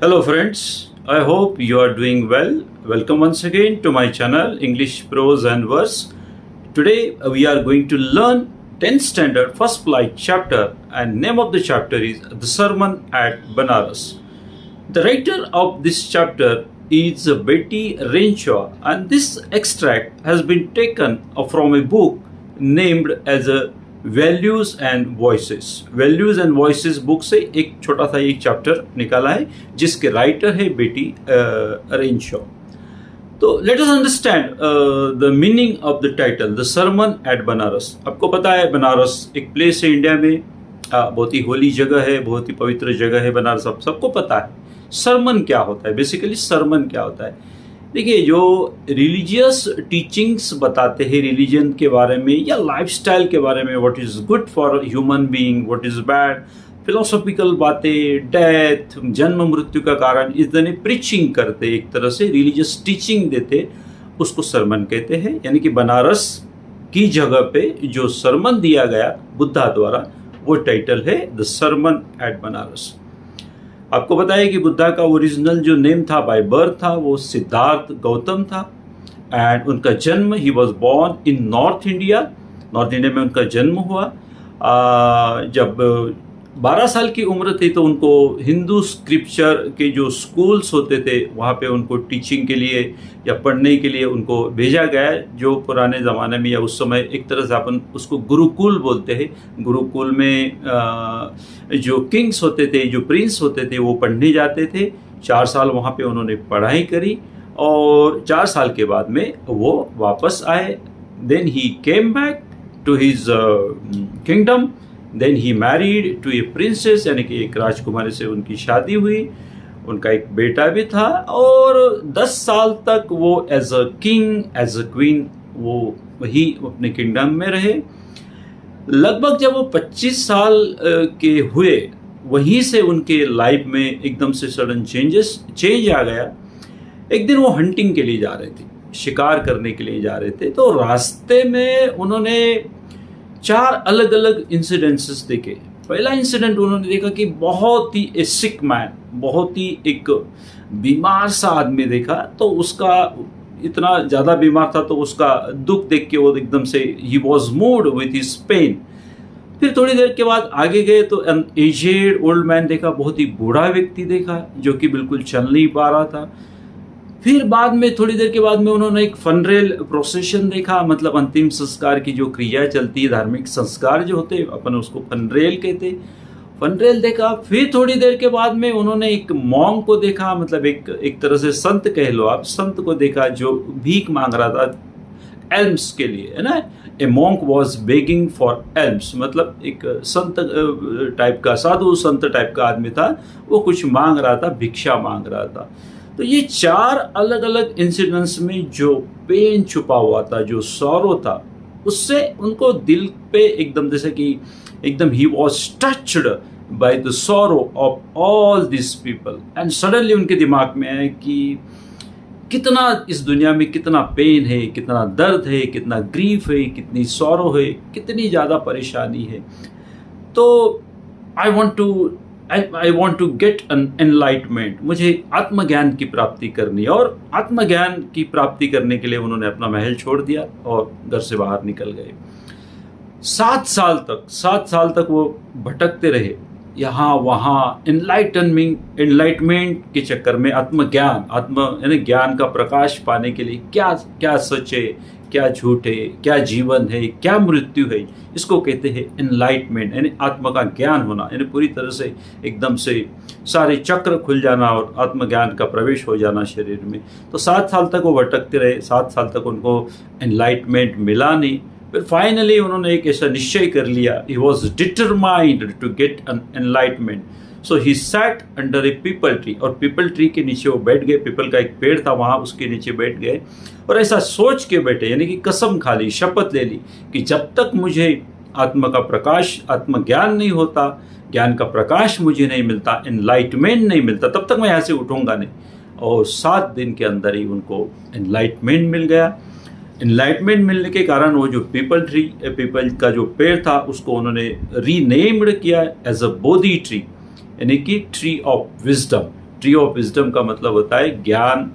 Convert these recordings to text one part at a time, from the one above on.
Hello friends, I hope you are doing well. Welcome once again to my channel English Prose and Verse. Today we are going to learn 10th standard first flight chapter, and name of the chapter is The Sermon at Banaras. The writer of this chapter is Betty Renshaw, and this extract has been taken from a book named as a values and voices. Values and voices book से एक छोटा सा एक chapter निकाला है जिसके writer है Betty Renshaw. तो let us understand the meaning of the title the sermon at Benares. आपको पता है बनारस एक प्लेस है इंडिया में, बहुत ही होली जगह है, बहुत ही पवित्र जगह है बनारस, सबको पता है। सरमन क्या होता है, बेसिकली सरमन क्या होता है? देखिए, जो रिलीजियस टीचिंग्स बताते हैं रिलीजन के बारे में या लाइफस्टाइल के बारे में, what is good for human being, what is bad, philosophical बातें, डेथ, जन्म मृत्यु का कारण, इस तरह प्रीचिंग करते, एक तरह से रिलीजियस टीचिंग देते, उसको सरमन कहते हैं। यानी कि बनारस की जगह पे जो सरमन दिया गया बुद्धा द्वारा, वो टाइटल है द सरमन एट बनारस। आपको पता है कि बुद्धा का ओरिजिनल जो नेम था बाय बर्थ था वो सिद्धार्थ गौतम था, एंड उनका जन्म, he was born in north India में उनका जन्म हुआ। जब 12 साल की उम्र थी तो उनको हिंदू स्क्रिप्चर के जो स्कूल्स होते थे वहाँ पे उनको टीचिंग के लिए या पढ़ने के लिए उनको भेजा गया, जो पुराने ज़माने में या उस समय एक तरह से अपन उसको गुरुकुल बोलते हैं। गुरुकुल में जो किंग्स होते थे, जो प्रिंस होते थे, वो पढ़ने जाते थे। 4 साल वहाँ पे उन्होंने पढ़ाई करी और 4 साल के बाद में वो वापस आए। Then he came back to his kingdom, then he married to a princess, यानी कि एक राजकुमारी से उनकी शादी हुई, उनका एक बेटा भी था, और 10 साल तक वो as a king, as a queen, वो वही अपने किंगडम में रहे। लगभग जब वो 25 साल के हुए, वहीं से उनके लाइफ में एकदम से सडन चेंज आ गया। एक दिन वो हंटिंग के लिए जा रहे थे, शिकार करने के लिए जा रहे थे, तो रास्ते में उन्होंने 4 अलग अलग इंसिडेंसेस देखे। पहला इंसिडेंट उन्होंने देखा कि बहुत ही ए सिक मैन, बहुत ही एक बीमार सा आदमी देखा, तो उसका इतना ज़्यादा बीमार था तो उसका दुख देख के वो एकदम से ही was moved with his pain. फिर थोड़ी देर के बाद आगे गए तो एन एजेड ओल्ड मैन देखा, बहुत ही बूढ़ा व्यक्ति देखा जो कि बिल्कुल चल नहीं पा रहा था। फिर बाद में थोड़ी देर के बाद में उन्होंने एक फनरेल प्रोसेशन देखा, मतलब अंतिम संस्कार की जो क्रिया चलती है, धार्मिक संस्कार जो होते हैं, अपन उसको फनरेल कहते, फनरेल देखा। फिर थोड़ी देर के बाद में उन्होंने एक मॉन्क को देखा, मतलब एक तरह से संत कह लो आप, संत को देखा जो भीख मांग रहा था एल्म्स के लिए, है ना। ए monk was begging for elms, मतलब एक संत टाइप का, साधु संत टाइप का आदमी था, वो कुछ मांग रहा था, भिक्षा मांग रहा था। तो ये 4 अलग अलग इंसिडेंट्स में जो पेन छुपा हुआ था, जो सॉरो था, उससे उनको दिल पे एकदम जैसे कि एकदम he was touched by the sorrow of all this people, and suddenly उनके दिमाग में आया कि कितना इस दुनिया में कितना पेन है, कितना दर्द है, कितना ग्रीफ है, कितनी सॉरो है, कितनी ज़्यादा परेशानी है। तो I want to get an enlightenment, मुझे आत्मज्ञान की प्राप्ति करनी है। और आत्मज्ञान की प्राप्ति करने के लिए उन्होंने अपना महल छोड़ दिया और घर से बाहर निकल गए। 7 साल तक वो भटकते रहे, यहाँ वहाँ, एनलाइटमेंट के चक्कर में, यानी ज्ञान का प्रकाश पाने के लिए क्या सच है, क्या झूठ है, क्या जीवन है, क्या मृत्यु है, इसको कहते हैं एनलाइटमेंट, यानी आत्मा का ज्ञान होना, यानी पूरी तरह से एकदम से सारे चक्र खुल जाना और आत्मज्ञान का प्रवेश हो जाना शरीर में। तो 7 साल तक वो भटकते रहे, 7 साल तक उनको एनलाइटमेंट मिला नहीं। फिर फाइनली उन्होंने एक ऐसा निश्चय कर लिया, he was determined to get an enlightenment. So he sat under a peepal tree, और पीपल ट्री के नीचे वो बैठ गए। पीपल का एक पेड़ था वहाँ, उसके नीचे बैठ गए और ऐसा सोच के बैठे, यानी कि कसम खा ली, शपथ ले ली कि जब तक मुझे आत्मा का प्रकाश, आत्मज्ञान नहीं होता, ज्ञान का प्रकाश मुझे नहीं मिलता, एनलाइटमेंट नहीं मिलता, तब तक मैं यहाँ से उठूँगा नहीं। और 7 दिन के अंदर ही उनको एनलाइटमेंट मिल गया। एनलाइटमेंट मिलने के कारण वो जो पीपल का जो पेड़ था उसको उन्होंने रीनेम्ड किया एज अ बोधि ट्री, यानी कि tree of wisdom, tree of wisdom का मतलब होता है ज्ञान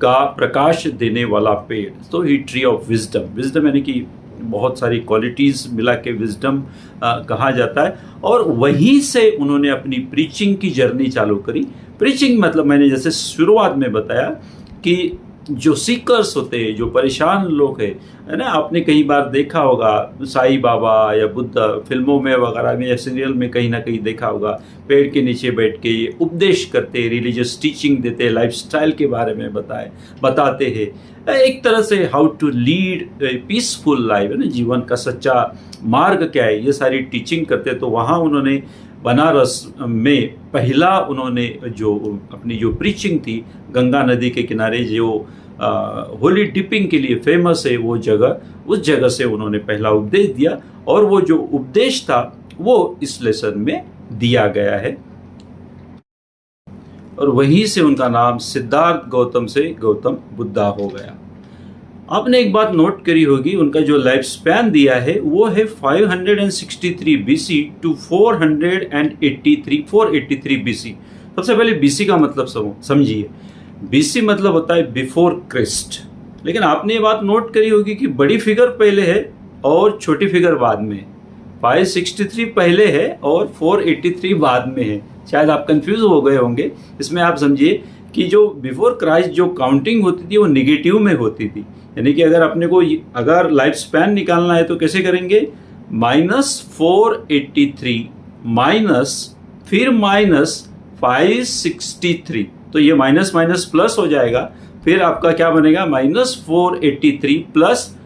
का प्रकाश देने वाला पेड़। तो ही ट्री ऑफ विजडम, विजडम यानी कि बहुत सारी क्वालिटीज़ मिला के विजडम कहा जाता है। और वहीं से उन्होंने अपनी प्रीचिंग की जर्नी चालू करी। प्रीचिंग मतलब मैंने जैसे शुरुआत में बताया कि जो सीकर्स होते हैं, जो परेशान लोग हैं, है ना, आपने कई बार देखा होगा साईं बाबा या बुद्ध फिल्मों में वगैरह में या सीरियल में कहीं ना कहीं देखा होगा, पेड़ के नीचे बैठ के ये उपदेश करते हैं, रिलीजियस टीचिंग देते हैं, लाइफस्टाइल के बारे में बताते हैं, एक तरह से how to lead peaceful life, है ना, जीवन का सच्चा मार्ग क्या है, ये सारी टीचिंग करते। तो वहाँ उन्होंने बनारस में पहला उन्होंने जो अपनी जो प्रीचिंग थी, गंगा नदी के किनारे जो होली डिपिंग के लिए फेमस है वो जगह, उस जगह से उन्होंने पहला उपदेश दिया। और वो जो उपदेश था वो इस लेसन में दिया गया है। और वहीं से उनका नाम सिद्धार्थ गौतम से गौतम बुद्धा हो गया। आपने एक बात नोट करी होगी, उनका जो लाइफ स्पैन दिया है वो है 563 BC टू 483 BC। सबसे पहले BC का मतलब समझिए। BC मतलब होता है बिफोर क्रिस्ट। लेकिन आपने ये बात नोट करी होगी कि बड़ी फिगर पहले है और छोटी फिगर बाद में। 563 पहले है और 483 बाद में है। शायद आप कंफ्यूज हो गए होंगे। इसमें आप समझिए कि जो बिफोर क्राइस्ट जो काउंटिंग होती थी वो निगेटिव में होती थी। यानी कि अगर अपने को अगर लाइफ स्पैन निकालना है तो कैसे करेंगे, -483 माइनस फिर -563, तो ये माइनस माइनस प्लस हो जाएगा। फिर आपका क्या बनेगा, -483 plus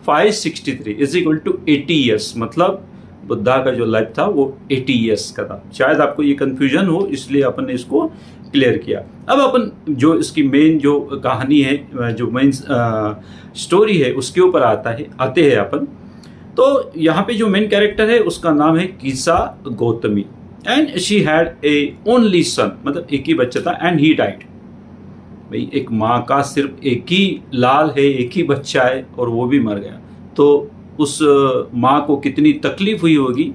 563 is equal to 80 years. मतलब बुद्धा का जो लाइफ था वो 80 ईयर्स का था। शायद आपको ये कंफ्यूजन हो, इसलिए अपन ने इसको क्लियर किया। अब अपन जो इसकी मेन जो कहानी है, जो मेन स्टोरी है, उसके ऊपर आते हैं अपन। तो यहाँ पे जो मेन कैरेक्टर है उसका नाम है Kisa Gautami, and she had a only son, मतलब एक ही बच्चा था, एंड ही डाइड। भाई एक माँ का सिर्फ एक ही लाल है, एक ही बच्चा है और वो भी मर गया, तो उस माँ को कितनी तकलीफ हुई होगी।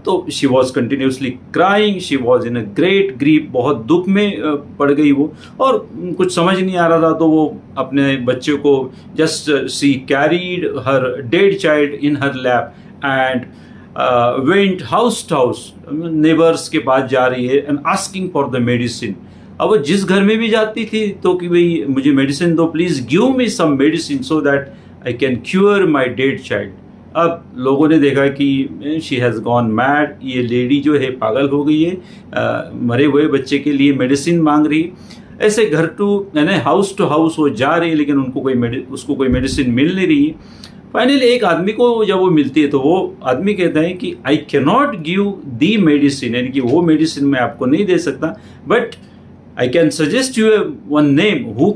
तो she was continuously crying, she was in a great grief, बहुत दुख में पड़ गई वो, और कुछ समझ नहीं आ रहा था। तो वो अपने बच्चे को just she carried her dead child in her lap and went house to house, neighbours के पास जा रही है, and asking for the medicine. अब वो जिस घर में भी जाती थी तो कि भाई मुझे मेडिसिन दो, please give me some medicine so that I can cure my dead child. अब लोगों ने देखा कि शी हैज़ गॉन मैड, ये लेडी जो है पागल हो गई है, मरे हुए बच्चे के लिए मेडिसिन मांग रही। ऐसे घर टू यानी हाउस टू हाउस वो जा रही है, लेकिन उसको कोई मेडिसिन मिल नहीं रही। फाइनली एक आदमी को जब वो मिलती है तो वो आदमी कहता है कि I can not give the medicine, यानी कि वो मेडिसिन मैं आपको नहीं दे सकता, but I can suggest you one name who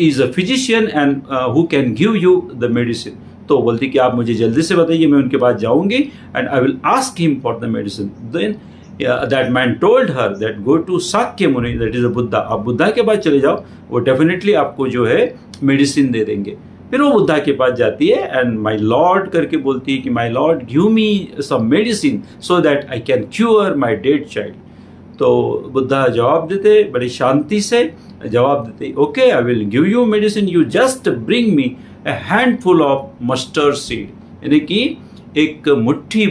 is a physician and who can give you the medicine. तो बोलती कि आप मुझे जल्दी से बताइए, मैं उनके पास जाऊंगी and I will ask him for the medicine. Then that man told her that go to Shakya Muni, that is a Buddha. आप बुद्धा के पास चले जाओ, वो डेफिनेटली आपको जो है मेडिसिन दे देंगे। फिर वो बुद्धा के पास जाती है एंड माई लॉर्ड करके बोलती है कि my lord give me some medicine so that I can cure my dead child. तो बुद्धा जवाब देते, बड़ी शांति से जवाब देते, okay I will give you medicine, you just bring me a handful of mustard seed, यानी कि एक मुट्ठी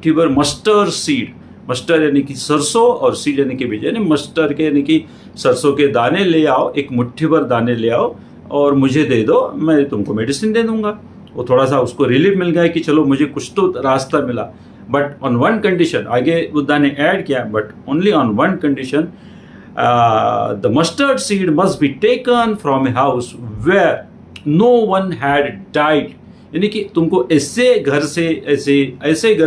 भर मस्टर्ड सीड। मस्टर्ड यानी कि सरसों और सीड यानी कि बीज, यानी मस्टर्ड के यानी कि सरसों के दाने ले आओ, एक मुट्ठी भर दाने ले आओ और मुझे दे दो, मैं तुमको मेडिसिन दे दूंगा। वो थोड़ा सा उसको रिलीफ मिल गया कि चलो मुझे कुछ तो रास्ता मिला, बट ऑन वन कंडीशन। आगे बुद्धा ने ऐड किया, but only on one condition, the mustard seed must be taken from a house where no one had died, यानी कि तुमको ऐसे घर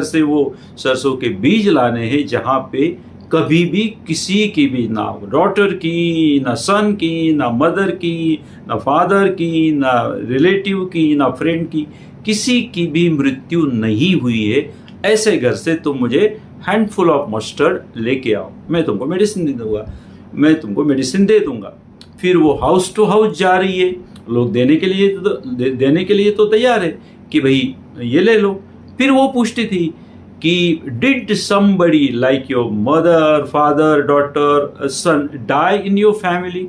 से वो सरसों के बीज लाने हैं जहाँ पे कभी भी किसी की भी, ना डॉटर की, ना सन की, ना मदर की, ना फादर की, ना रिलेटिव की, ना फ्रेंड की, किसी की भी मृत्यु नहीं हुई है। ऐसे घर से तुम मुझे हैंडफुल ऑफ मस्टर्ड लेके आओ, मैं तुमको मेडिसिन दे दूंगा। फिर वो हाउस टू हाउस जा रही है, लोग देने के लिए तो तैयार है कि भाई ये ले लो। फिर वो पूछती थी कि did somebody like your mother, father, daughter, son die in your family?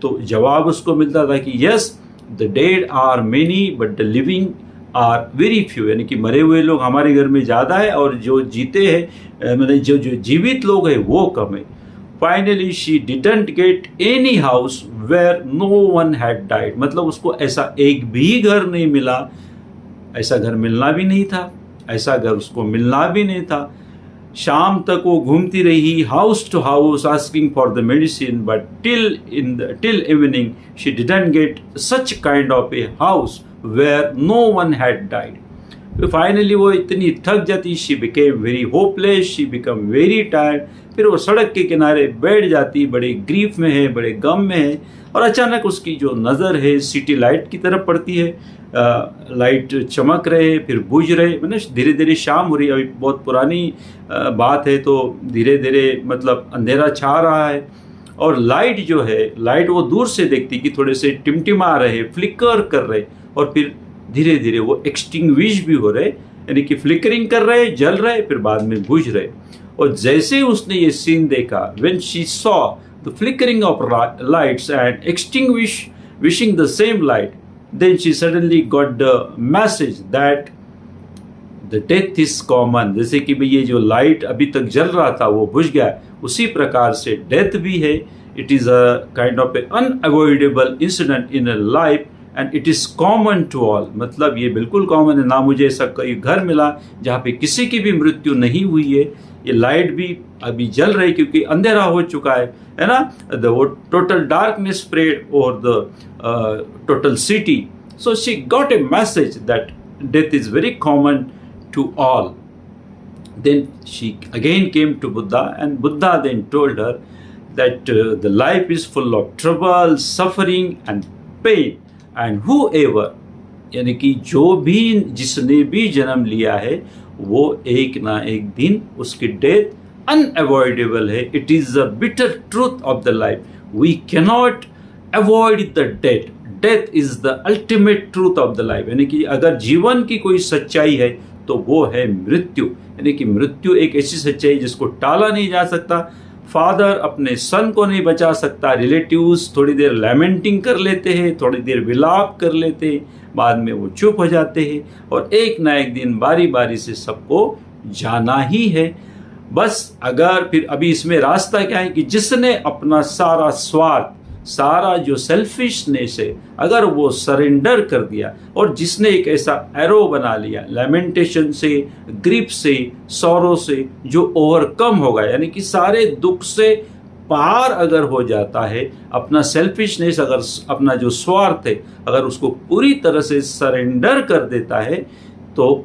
तो जवाब उसको मिलता था कि yes, the dead are many but the living are very few, यानी कि मरे हुए लोग हमारे घर में ज़्यादा है और जो जीते हैं मतलब जो जीवित लोग हैं वो कम है। Finally she didn't get any house where no one had died, मतलब उसको ऐसा एक भी घर नहीं मिला, ऐसा घर मिलना भी नहीं था, ऐसा घर उसको मिलना भी नहीं था। शाम तक वो घूमती रही house to house asking for the medicine, but till evening she didn't get such kind of a house where no one had died. Finally वो इतनी थक जाती, she became very hopeless, she become very tired. फिर वो सड़क के किनारे बैठ जाती, बड़े ग्रीफ में है, बड़े गम में है, और अचानक उसकी जो नज़र है सिटी लाइट की तरफ पड़ती है। लाइट चमक रहे फिर बुझ रहे, मतलब धीरे धीरे शाम हो रही है। अभी बहुत पुरानी बात है, तो धीरे धीरे मतलब अंधेरा छा रहा है, और लाइट जो है, लाइट वो दूर से देखती कि थोड़े से टिमटिमा रहे, फ्लिकर कर रहे, और फिर धीरे धीरे वो एक्सटिंग्विश भी हो रहे, यानी कि फ्लिकरिंग कर रहे, जल रहे, फिर बाद में बुझ रहे। और जैसे उसने ये सीन देखा, when she saw the flickering of lights and extinguishing the same light, then she suddenly got the message that the death is common। जैसे कि भाई ये जो लाइट अभी तक जल रहा था वो बुझ गया, उसी प्रकार से डेथ भी है। It is a kind of a unavoidable incident in a life and it is common to all, मतलब ये बिल्कुल कॉमन है। ना मुझे ऐसा कोई घर मिला जहाँ पे किसी की भी मृत्यु नहीं हुई है। ये लाइट भी अभी जल रही क्योंकि अंधेरा हो चुका है ना, वो total darkness spread over the total city. So she got a message that death is very common to all. Then she again came to Buddha, and Buddha then told her that the life is full of trouble, suffering and pain, and whoever, यानी कि जो भी जिसने भी जन्म लिया है वो एक ना एक दिन उसकी डेथ अनअवॉइडेबल है। It is the bitter truth of the life, we cannot avoid the death, death is the ultimate truth of the life. यानी कि अगर जीवन की कोई सच्चाई है तो वो है मृत्यु, यानी कि मृत्यु एक ऐसी सच्चाई जिसको टाला नहीं जा सकता। फादर अपने सन को नहीं बचा सकता, रिलेटिव्स थोड़ी देर लैमेंटिंग कर लेते हैं, थोड़ी देर विलाप कर लेते हैं, बाद में वो चुप हो जाते हैं, और एक ना एक दिन बारी बारी से सबको जाना ही है। बस अगर फिर अभी इसमें रास्ता क्या है कि जिसने अपना सारा स्वार्थ, सारा जो सेल्फिशनेस है, अगर वो सरेंडर कर दिया, और जिसने एक ऐसा एरो बना लिया लैमेंटेशन से, ग्रीफ से, सौरो से, जो ओवरकम होगा, यानी कि सारे दुख से पार अगर हो जाता है, अपना सेल्फिशनेस, अगर अपना जो स्वार्थ है अगर उसको पूरी तरह से सरेंडर कर देता है, तो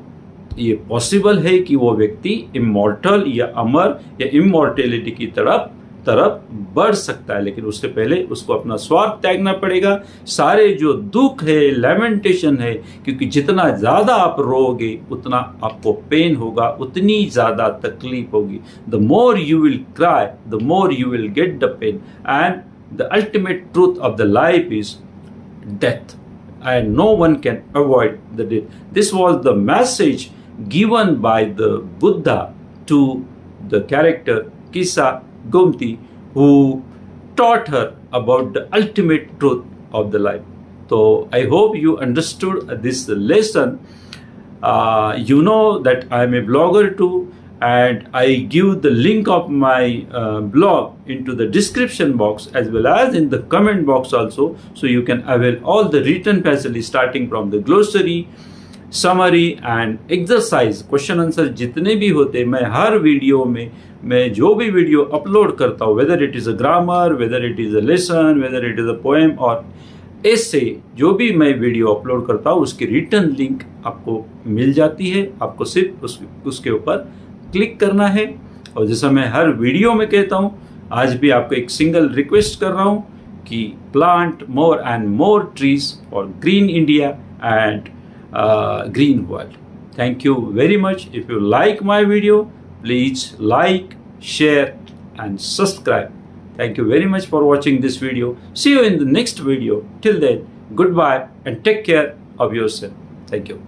ये पॉसिबल है कि वो व्यक्ति इमॉर्टल या अमर या इमॉर्टेलिटी की तरफ बढ़ सकता है। लेकिन उससे पहले उसको अपना स्वार्थ त्यागना पड़ेगा। सारे जो दुख है, लैमेंटेशन है, क्योंकि जितना ज़्यादा आप रोओगे उतना आपको पेन होगा, उतनी ज़्यादा तकलीफ होगी। The more you will cry, the more you will get the pain, and the ultimate truth of the life is death, and no one can avoid the death. This was the message given by the Buddha to the character Kissa Gomti, who taught her about the ultimate truth of the life. So I hope you understood this lesson. You know that I am a blogger too, and I give the link of my blog into the description box as well as in the comment box also, so you can avail all the written facilities starting from the glossary, summary and exercise, question answer जितने भी होते, मैं हर video में, मैं जो भी video upload करता हूँ, whether it is a grammar, whether it is a lesson, whether it is a poem और ऐसे जो भी मैं वीडियो अपलोड करता हूँ उसकी रिटर्न लिंक आपको मिल जाती है। आपको सिर्फ उसके ऊपर क्लिक करना है। और जैसा मैं हर वीडियो में कहता हूँ, आज भी आपको एक सिंगल रिक्वेस्ट कर रहा हूँ कि plant more and more trees for green India and green world. Thank you very much. If you like my video, please like, share and subscribe. Thank you very much for watching this video. See you in the next video. Till then, goodbye and take care of yourself. Thank you.